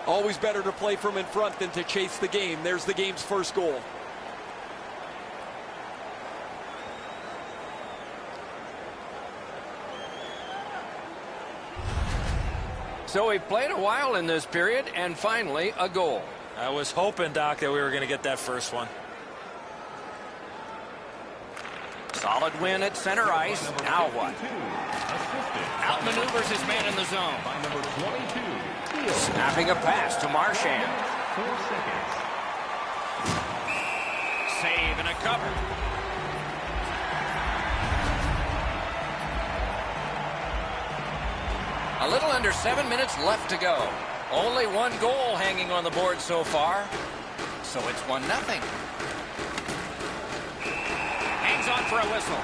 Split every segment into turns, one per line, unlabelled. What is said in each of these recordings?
Always better to play from in front than to chase the game. There's the game's first goal.
So we played a while in this period, and finally a goal.
I was hoping, Doc, that we were going to get that first one.
Solid win at center ice. Now what? Outmaneuvers his man in the zone. Snapping a pass to Marchand.
4 seconds.
Save and a cover. A little under 7 minutes left to go. Only one goal hanging on the board so far. So it's 1-0. Hangs on for a whistle.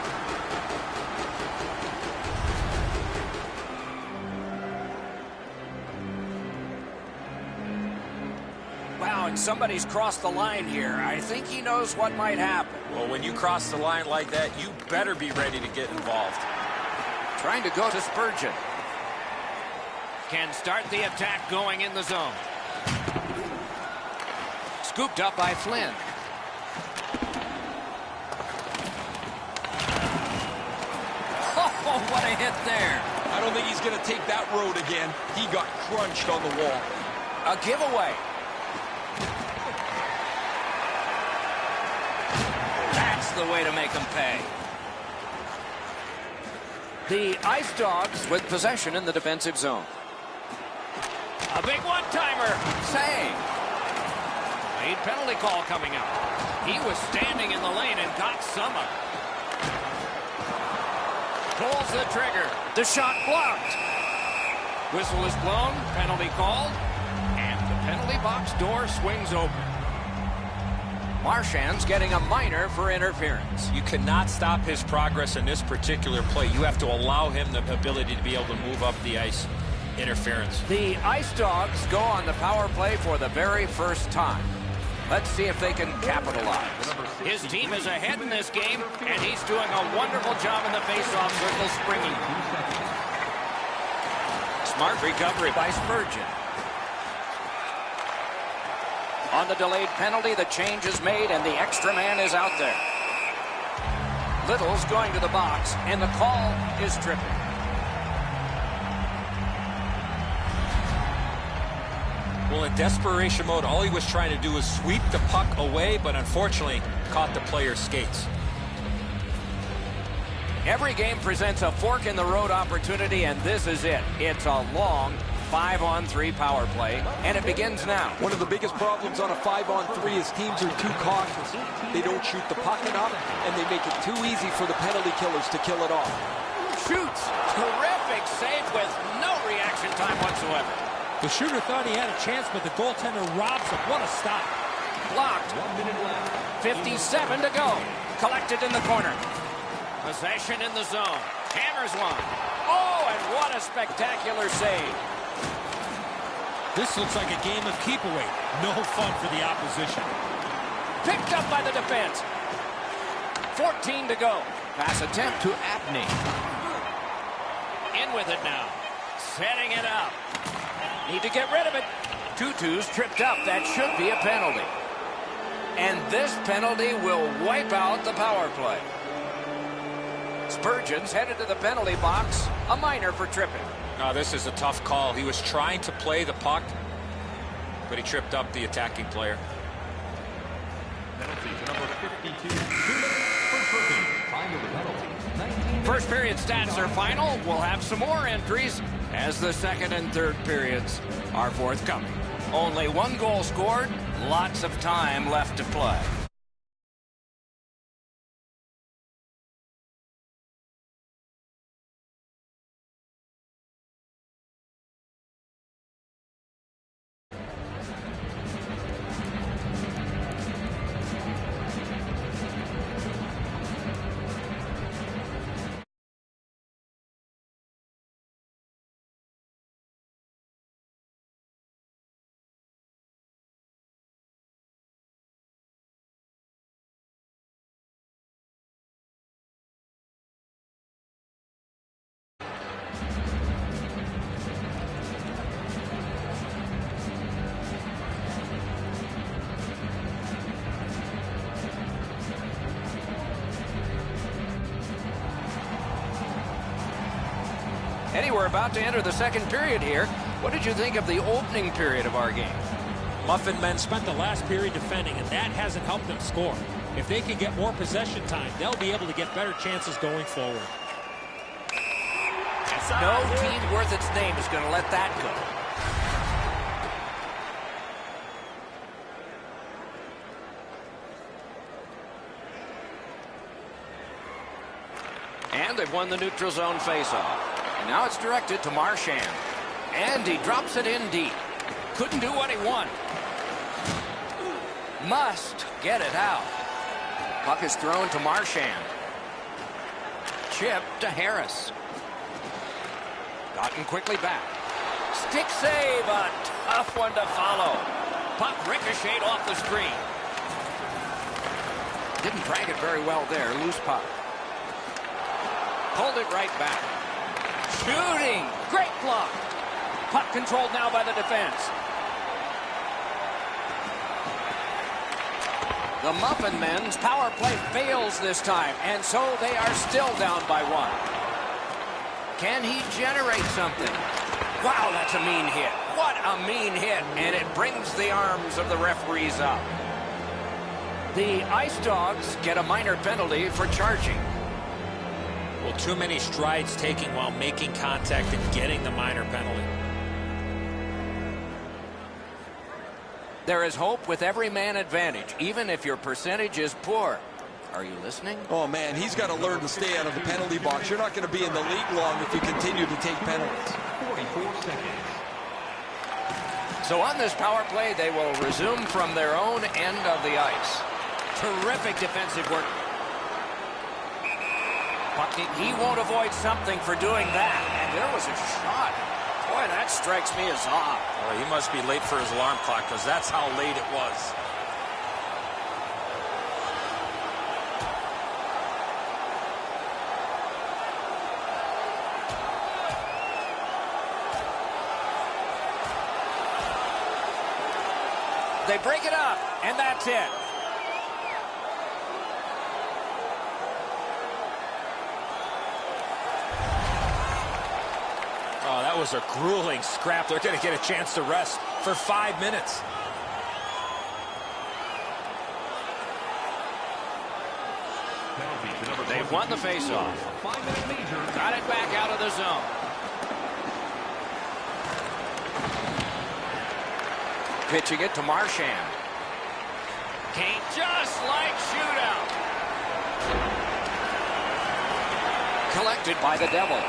Wow, and somebody's crossed the line here. I think he knows what might happen.
Well, when you cross the line like that, you better be ready to get involved.
Trying to go to Spurgeon. Can start the attack going in the zone. Scooped up by Flynn. Oh, what a hit there.
I don't think he's going to take that road again. He got crunched on the wall.
A giveaway. That's the way to make them pay. The Ice Dogs with possession in the defensive zone. A big one-timer. Save. Late penalty call coming up. He was standing in the lane and got some of it. Pulls the trigger. The shot blocked. Whistle is blown. Penalty called. And the penalty box door swings open. Marchand's getting a minor for interference.
You cannot stop his progress in this particular play. You have to allow him the ability to be able to move up the ice. Interference.
The Ice Dogs go on the power play for the very first time. Let's see if they can capitalize. His team is ahead in this game, and he's doing a wonderful job in the face-off circle, springing. Smart recovery by Spurgeon. On the delayed penalty, the change is made, and the extra man is out there. Little's going to the box, and the call is tripping.
Well, in desperation mode, all he was trying to do was sweep the puck away, but unfortunately caught the player's skates.
Every game presents a fork-in-the-road opportunity, and this is it. It's a long 5-on-3 power play, and it begins now.
One of the biggest problems on a 5-on-3 is teams are too cautious. They don't shoot the puck enough, and they make it too easy for the penalty killers to kill it off.
Shoots. Terrific save with no reaction time whatsoever.
The shooter thought he had a chance, but the goaltender robs him. What a stop.
Blocked.
1 minute left.
57 to go. Collected in the corner. Possession in the zone. Hammers one. Oh, and what a spectacular save.
This looks like a game of keep away. No fun for the opposition.
Picked up by the defense. 14 to go. Pass attempt to Abney. In with it now. Setting it up. Need to get rid of it. Tutu's tripped up. That should be a penalty. And this penalty will wipe out the power play. Spurgeon's headed to the penalty box. A minor for tripping.
This is a tough call. He was trying to play the puck, but he tripped up the attacking player.
Penalty to number 52. 2 minutes for tripping. Time of the penalty. 19
First period stats are final. We'll have some more entries as the second and third periods are forthcoming. Only one goal scored, lots of time left to play. Eddie, we're about to enter the second period here. What did you think of the opening period of our game?
Muffin men spent the last period defending, and that hasn't helped them score. If they can get more possession time, they'll be able to get better chances going forward.
No team worth its name is going to let that go. And they've won the neutral zone faceoff. And now it's directed to Marchand. And he drops it in deep. Couldn't do what he wanted. Must get it out. Puck is thrown to Marchand. Chip to Harris. Gotten quickly back. Stick save, a tough one to follow. Puck ricocheted off the screen. Didn't drag it very well there. Loose puck. Pulled it right back. Shooting. Great block. Puck controlled now by the defense. The Muffin men's power play fails this time, and so they are still down by one. Can he generate something? Wow, that's a mean hit. What a mean hit, and it brings the arms of the referees up. The Ice Dogs get a minor penalty for charging.
Well, too many strides taken while making contact and getting the minor penalty.
There is hope with every man advantage, even if your percentage is poor. Are you listening?
Oh, man, he's got to learn to stay out of the penalty box. You're not going to be in the league long if you continue to take penalties.
44 seconds.
So on this power play, they will resume from their own end of the ice. Terrific defensive work. He won't avoid something for doing that. And there was a shot. Boy, that strikes me as off.
Well, he must be late for his alarm clock because that's how late it was.
They break it up, and that's it.
Oh, that was a grueling scrap. They're going to get a chance to rest for 5 minutes.
They've won the faceoff. Got it back out of the zone. Pitching it to Marchand. Kane just like shootout. Collected by the Devil.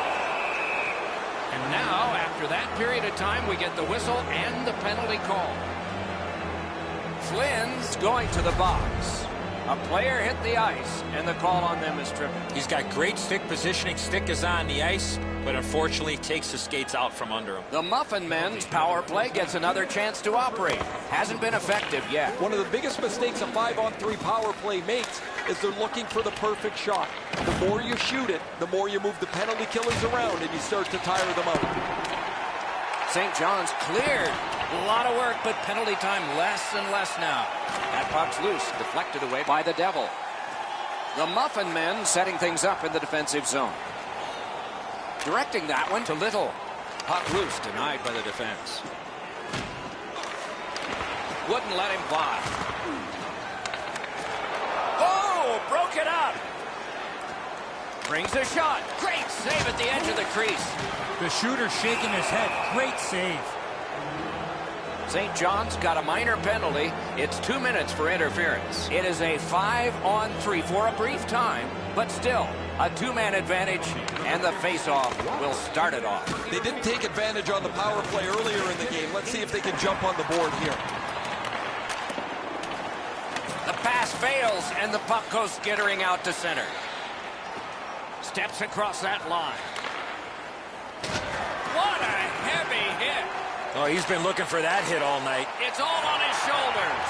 And now, after that period of time, we get the whistle and the penalty call. Flynn's going to the box. A player hit the ice, and the call on them is tripping.
He's got great stick positioning. Stick is on the ice, but unfortunately takes the skates out from under him.
The Muffin men's power play gets another chance to operate. Hasn't been effective yet.
One of the biggest mistakes a 5-on-3 power play makes is they're looking for the perfect shot. The more you shoot it, the more you move the penalty killers around and you start to tire them out.
St. John's cleared. A lot of work, but penalty time less and less now. That puck's loose, deflected away by the Devil. The Muffin men setting things up in the defensive zone. Directing that one to Little. Puck loose, denied by the defense. Wouldn't let him by. Oh, broke it up. Brings a shot. Great save at the edge of the crease.
The shooter shaking his head. Great save.
St. John's got a minor penalty. It's 2 minutes for interference. It is a 5-on-3 for a brief time, but still a two-man advantage, and the face-off will start it off.
They didn't take advantage on the power play earlier in the game. Let's see if they can jump on the board here.
The pass fails, and the puck goes skittering out to center. Steps across that line. What a heavy hit.
Oh, he's been looking for that hit all night.
It's all on his shoulders.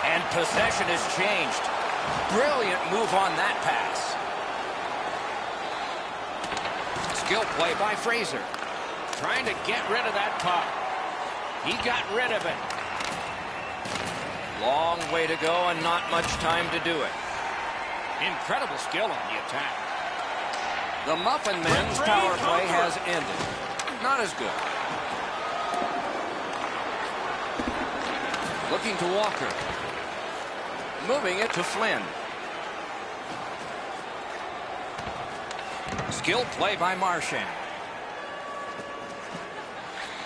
And possession has changed. Brilliant move on that pass. Skill play by Fraser. Trying to get rid of that puck. He got rid of it. Long way to go and not much time to do it. Incredible skill on the attack. The Muffin Men's power play has ended. Not as good. Looking to Walker. Moving it to Flynn. Skilled play by Marchand.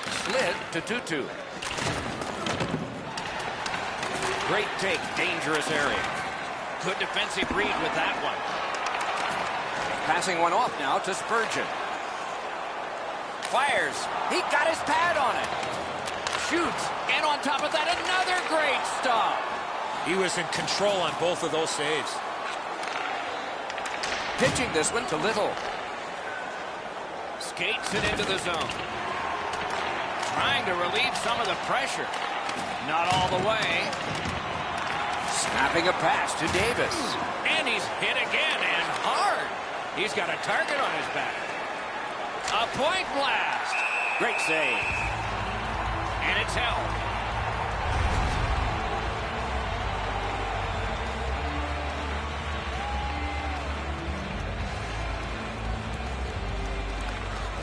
Slid to Tutu. Great take, dangerous area. Good defensive read with that one. Passing one off now to Spurgeon. Fires. He got his pad on it. Shoots. And on top of that, another great stop.
He was in control on both of those saves.
Pitching this one to Little. Skates it into the zone. Trying to relieve some of the pressure. Not all the way. Snapping a pass to Davis. And he's hit again, and hard. He's got a target on his back. A point blast. Great save. And it's held.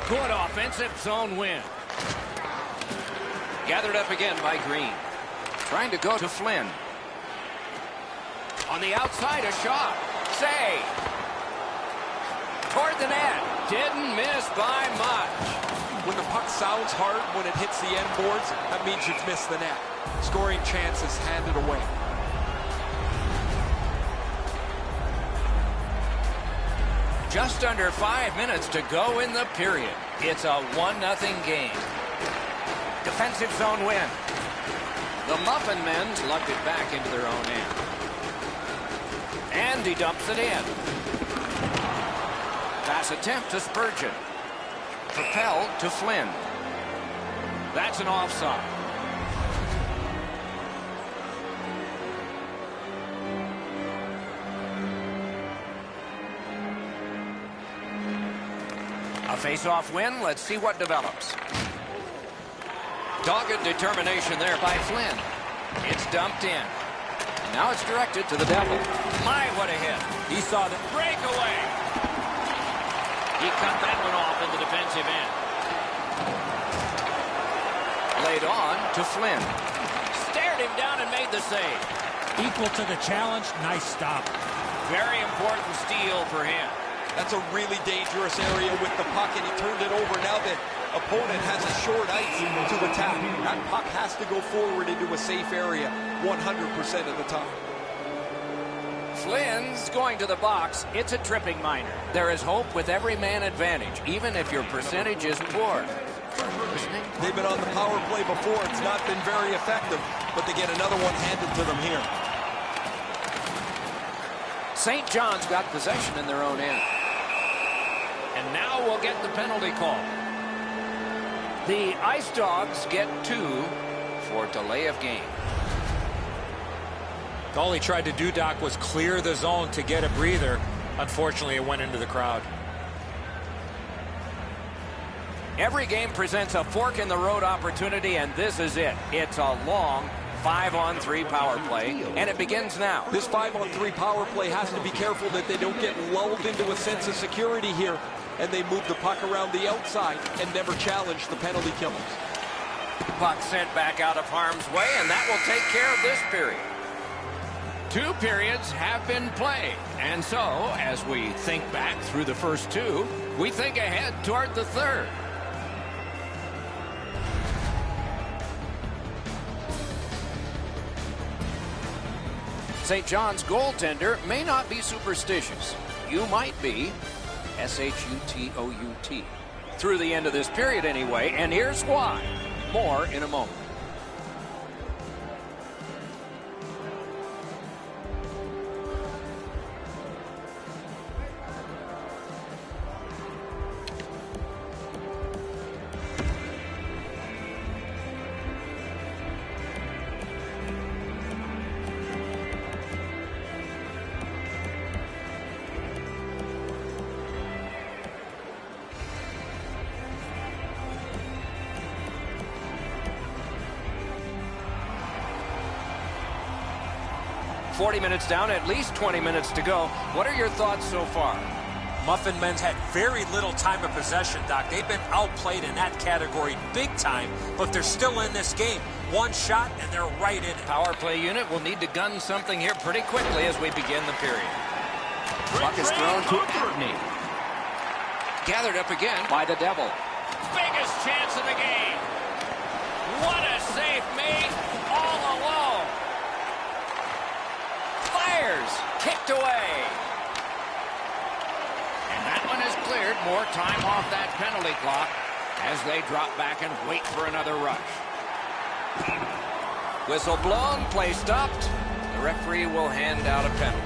Good offensive zone win. Gathered up again by Green. Trying to go to Flynn. On the outside, a shot. Save. Toward the net. Didn't miss by much.
When the puck sounds hard, when it hits the end boards, that means you've missed the net. Scoring chances handed away.
Just under 5 minutes to go in the period. It's a 1-0 game. Defensive zone win. The Muffin Men's lugged it back into their own end. And he dumps it in. Pass attempt to Spurgeon. Propelled to Flynn. That's an offside. A face-off win. Let's see what develops. Dogged determination there by Flynn. It's dumped in. Now it's directed to the Devil. My, what a hit. He saw the breakaway. He cut that one off in the defensive end. Laid on to Flynn. Stared him down and made the save.
Equal to the challenge. Nice stop.
Very important steal for him.
That's a really dangerous area with the puck, and he turned it over. Now the opponent has a short ice to attack. That puck has to go forward into a safe area 100% of the time.
Flynn's going to the box. It's a tripping minor. There is hope with every man advantage, even if your percentage is poor.
They've been on the power play before. It's not been very effective, but they get another one handed to them here.
St. John's got possession in their own end. And now we'll get the penalty call. The Ice Dogs get 2 for delay of game.
All he tried to do, Doc, was clear the zone to get a breather. Unfortunately, it went into the crowd.
Every game presents a fork-in-the-road opportunity, and this is it. It's a long 5-on-3 power play, and it begins now.
This 5-on-3 power play has to be careful that they don't get lulled into a sense of security here, and they move the puck around the outside and never challenge the penalty killers.
Puck sent back out of harm's way, and that will take care of this period. 2 periods have been played, and so, as we think back through the first 2, we think ahead toward the third. St. John's goaltender may not be superstitious. You might be. S-H-U-T-O-U-T. Through the end of this period anyway, and here's why. More in a moment. "40 minutes down, at least 20 minutes to go. What are your thoughts so far?"
Muffin Men's had very little time of possession, Doc. They've been outplayed in that category big time, but they're still in this game. One shot, and they're right in it.
Power play unit will need to gun something here pretty quickly as we begin the period. Puck is thrown to Abney. Gathered up again by the Devil. Biggest chance of the game. What a save made all alone. Fires. Kicked away. And that one is cleared. More time off that penalty clock as they drop back and wait for another rush. Whistle blown. Play stopped. The referee will hand out a penalty.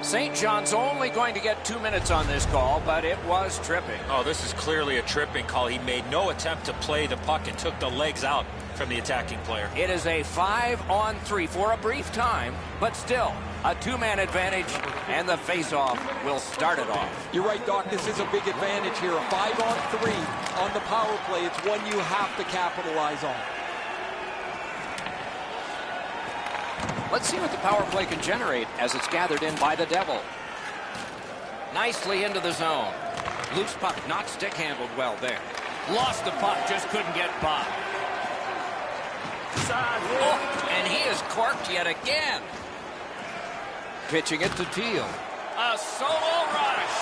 St. John's only going to get 2 minutes on this call, but it was tripping.
Oh, this is clearly a tripping call. He made no attempt to play the puck and took the legs out from the attacking player.
It is a 5-on-3 for a brief time, but still a two-man advantage, and the face-off will start it off.
You're right, Doc. This is a big advantage here. A 5-on-3 on the power play. It's one you have to capitalize on.
Let's see what the power play can generate as it's gathered in by the Devil. Nicely into the zone. Loose puck, not stick handled well there. Lost the puck, just couldn't get by. Oh, and he is corked yet again. Pitching it to Teal. A solo rush.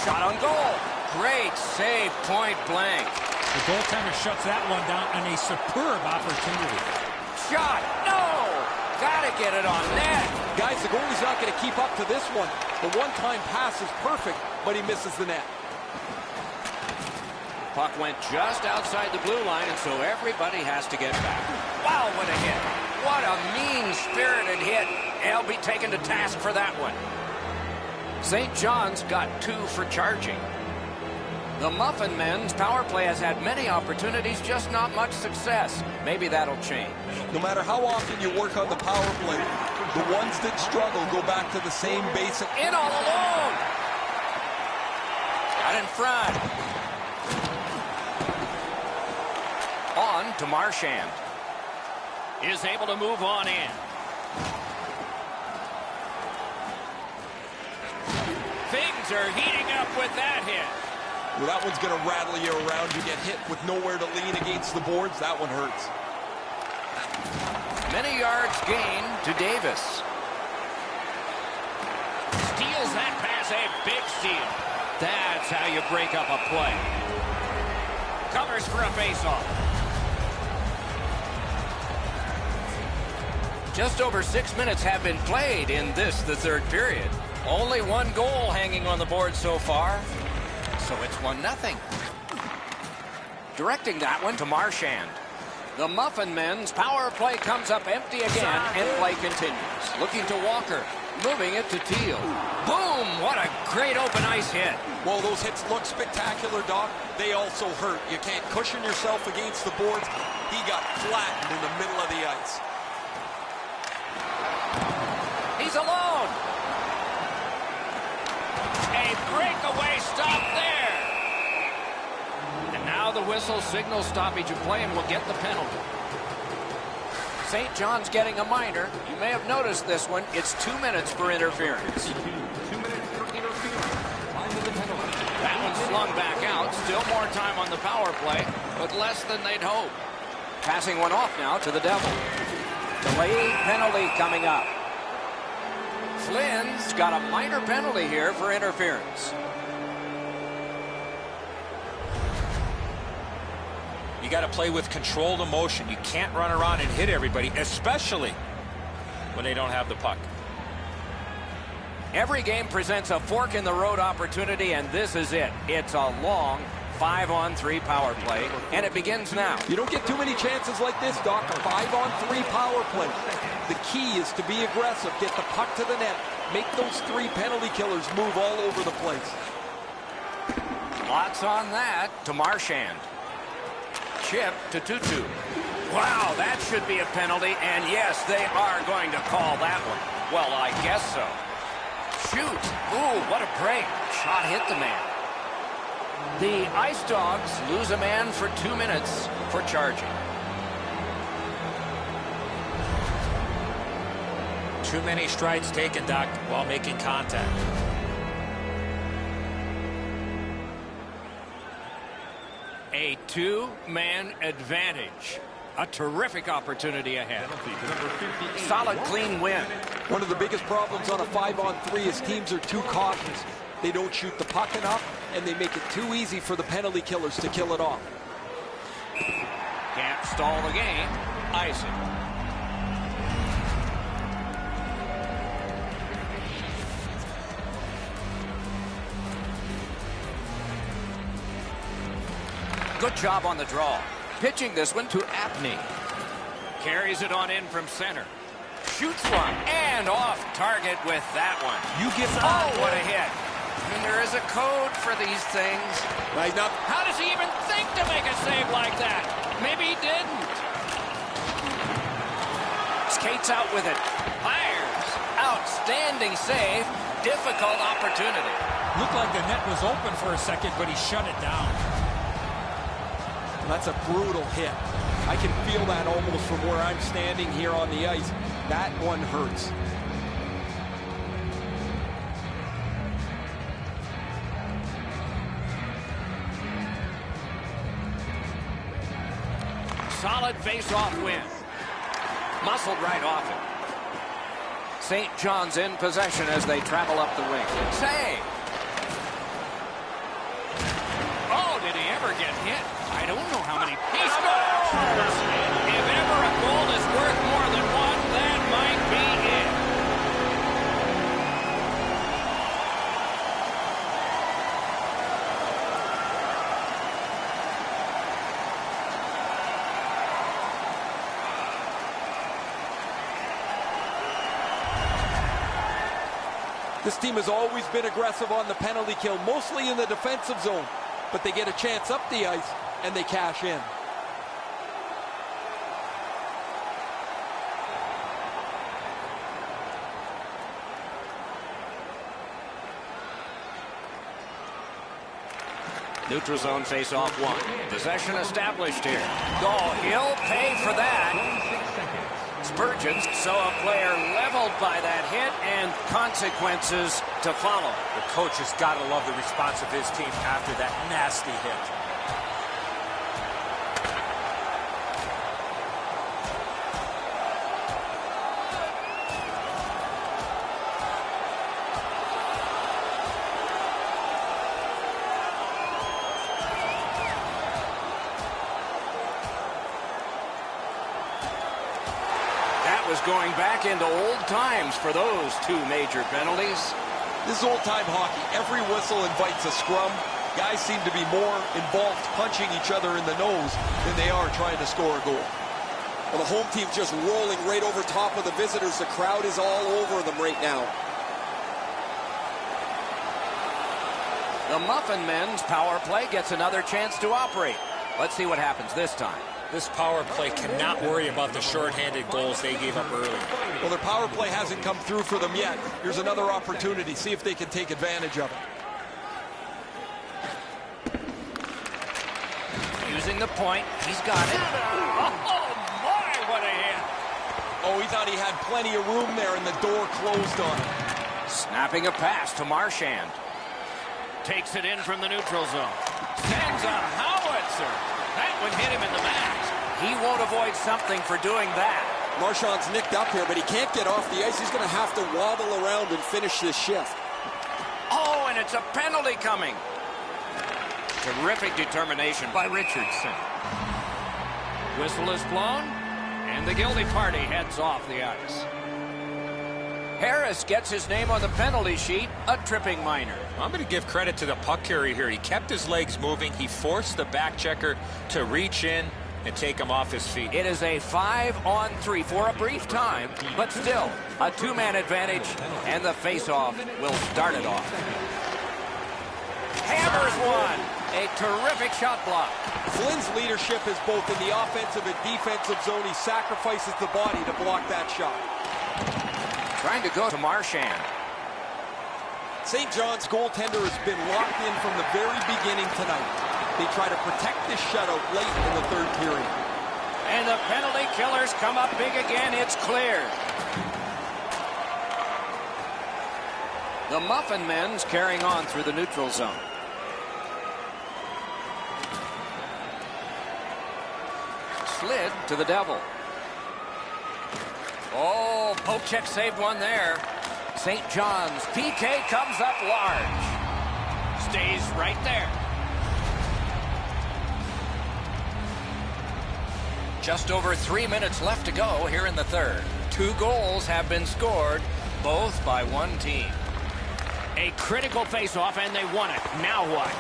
Shot on goal. Great save, point blank.
The goaltender shuts that one down on a superb opportunity.
Shot. No. Gotta get it on net.
Guys, the goalie's not going to keep up to this one. The one-time pass is perfect, but he misses the net.
Puck went just outside the blue line, and so everybody has to get back. Wow, what a hit. What a mean-spirited hit. They'll be taken to task for that one. St. John's got 2 for charging. The Muffin Men's power play has had many opportunities, just not much success. Maybe that'll change.
No matter how often you work on the power play, the ones that struggle go back to the same basic.
In all alone. Out in front. On to Marchand. Is able to move on in. Things are heating up with that hit.
Well, that one's going to rattle you around. You get hit with nowhere to lean against the boards. That one hurts.
Many yards gained to Davis. Steals that pass, a big steal. That's how you break up a play. Covers for a faceoff. Just over 6 minutes have been played in this, the third period. Only one goal hanging on the board so far. So it's 1-0. Directing that one to Marchand. The Muffin Men's power play comes up empty again, and play continues. Looking to Walker. Moving it to Teal. Boom! What a great open ice hit.
Well, those hits look spectacular, Doc. They also hurt. You can't cushion yourself against the boards. He got flattened in the middle of the ice.
He's alone. A breakaway stop there. And now the whistle signals stoppage of play and will get the penalty. St. John's getting a minor. You may have noticed this one. It's 2 minutes for interference.
2 minutes for interference. Time of the penalty.
That one's flung back out. Still more time on the power play, but less than they'd hope. Passing one off now to the Devil. Delayed penalty coming up. Flynn's got a minor penalty here for interference.
You got to play with controlled emotion. You can't run around and hit everybody, especially when they don't have the puck.
Every game presents a fork-in-the-road opportunity, and this is it. It's a long 5-on-3 power play, and it begins now.
You don't get too many chances like this, Doc. A 5-on-3 power play. The key is to be aggressive, get the puck to the net, make those 3 penalty killers move all over the place.
Lots on that to Marchand. Chip to Tutu. Wow, that should be a penalty, and yes, they are going to call that one. Well, I guess so. Shoot. Ooh, what a break. Shot hit the man. The Ice Dogs lose a man for 2 minutes for charging.
Too many strides taken, Doc, while making contact.
A two-man advantage. A terrific opportunity ahead. Solid, clean win.
One of the biggest problems on a 5-on-3 is teams are too cautious. They don't shoot the puck enough, and they make it too easy for the penalty killers to kill it off.
Can't stall the game. Icing. Good job on the draw. Pitching this one to Apney. Carries it on in from center. Shoots one and off target with that one.
You get
Oh, what a hit. And there is a code for these things.
right now.
How does he even think to make a save like that? Maybe he didn't. Skates out with it. Fires. Outstanding save. Difficult opportunity.
Looked like the net was open for a second, but he shut it down.
That's a brutal hit. I can feel that almost from where I'm standing here on the ice. That one hurts.
Solid face-off win. Muscled right off it. St. John's in possession as they travel up the wing. Save. Oh, did he ever get hit? I don't know how many. He scores! If ever a goal is worth more than one, that might be it.
This team has always been aggressive on the penalty kill, mostly in the defensive zone. But they get a chance up the ice, and they cash in.
Neutral zone face-off one. Possession established here. Oh, he'll pay for that. Spurgeon's so a player leveled by that hit and consequences to follow.
The coach has got to love the response of his team after that nasty hit.
Going back into old times for those two major penalties.
This is old-time hockey. Every whistle invites a scrum. Guys seem to be more involved punching each other in the nose than they are trying to score a goal.
Well, the home team's just rolling right over top of the visitors. The crowd is all over them right now.
The Muffin men's power play gets another chance to operate. Let's see what happens this time.
This power play cannot worry about the shorthanded goals they gave up early.
Well, their power play hasn't come through for them yet. Here's another opportunity. See if they can take advantage of it.
Using the point. He's got it. Oh, my, what a hit.
Oh, he thought he had plenty of room there, and the door closed on him.
Snapping a pass to Marchand. Takes it in from the neutral zone. Sends a howitzer. That would hit him in the mask. He won't avoid something for doing that.
Marchand's nicked up here, but he can't get off the ice. He's going to have to waddle around and finish this shift.
Oh, and it's a penalty coming. Terrific determination by Richardson. Whistle is blown, and the guilty party heads off the ice. Harris gets his name on the penalty sheet, a tripping minor.
I'm going to give credit to the puck carrier here. He kept his legs moving. He forced the back checker to reach in and take him off his feet.
It is a 5-on-3 for a brief time, but still a two-man advantage, and the face-off will start it off. Hammers one. A terrific shot block.
Flynn's leadership is both in the offensive and defensive zone. He sacrifices the body to block that shot.
Trying to go to Marchand.
St. John's goaltender has been locked in from the very beginning tonight. They try to protect this shutout late in the third period.
And the penalty killers come up big again. It's clear. The Muffin Men's carrying on through the neutral zone. Slid to the Devil. Oh, poke check saved one there. St. John's PK comes up large. Stays right there. Just over 3 minutes left to go here in the third. 2 goals have been scored, both by one team. A critical face-off, and they won it. Now what?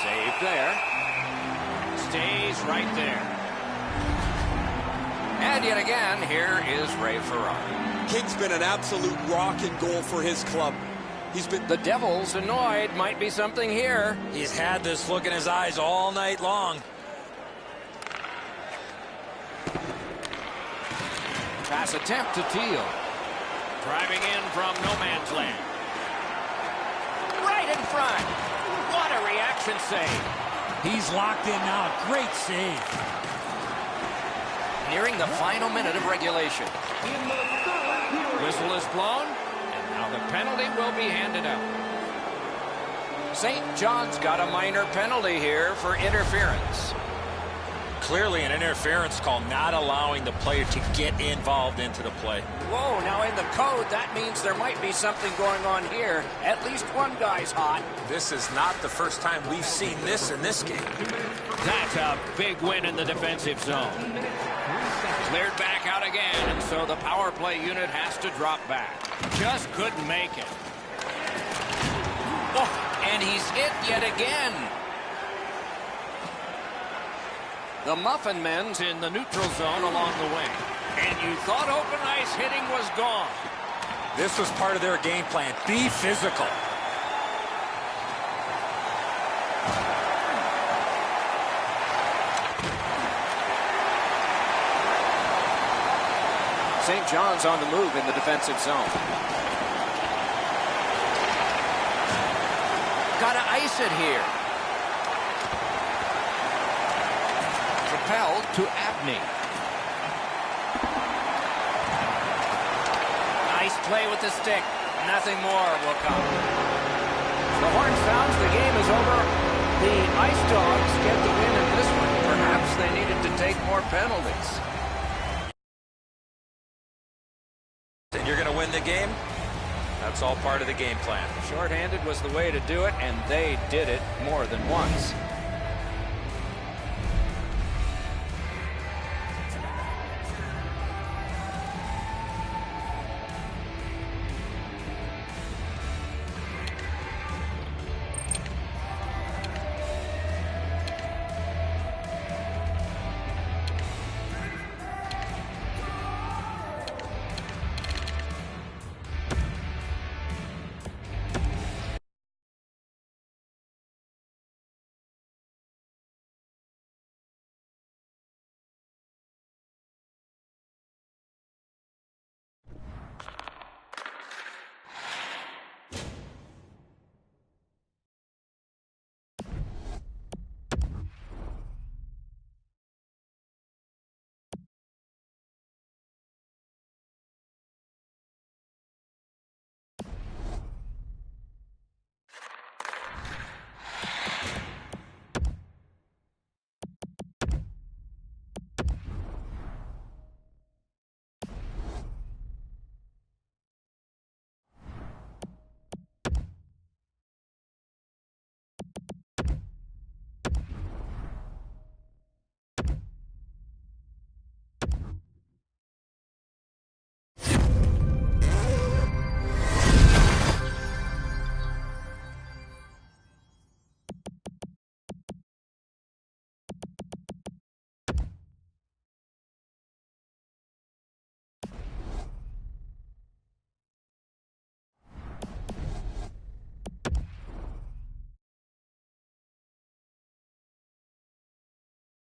Saved there. Stays right there. And yet again, here is Ray Ferrari.
King's been an absolute rock and goal for his club. He's been...
The Devils annoyed. Might be something here.
He's had this look in his eyes all night long.
Pass attempt to Teal. Driving in from no man's land. Right in front. What a reaction save.
He's locked in now. Great save.
Nearing the final minute of regulation. Whistle is blown, and now the penalty will be handed out. St. John's got a minor penalty here for interference.
Clearly an interference call, not allowing the player to get involved into the play.
Whoa, now in the code, that means there might be something going on here. At least one guy's hot.
This is not the first time we've seen this in this game.
That's a big win in the defensive zone. Cleared back out again, and so the power play unit has to drop back. Just couldn't make it. Oh, and he's hit yet again. The Muffin Men's in the neutral zone along the wing. And you thought open ice hitting was gone.
This was part of their game plan. Be physical.
St. John's on the move in the defensive zone. Gotta ice it here. Propelled to Abney. Nice play with the stick. Nothing more will come. The horn sounds, the game is over. The Ice Dogs get the win in this one. Perhaps they needed to take more penalties.
And you're going to win the game? That's all part of the game plan.
Short-handed was the way to do it, and they did it more than once.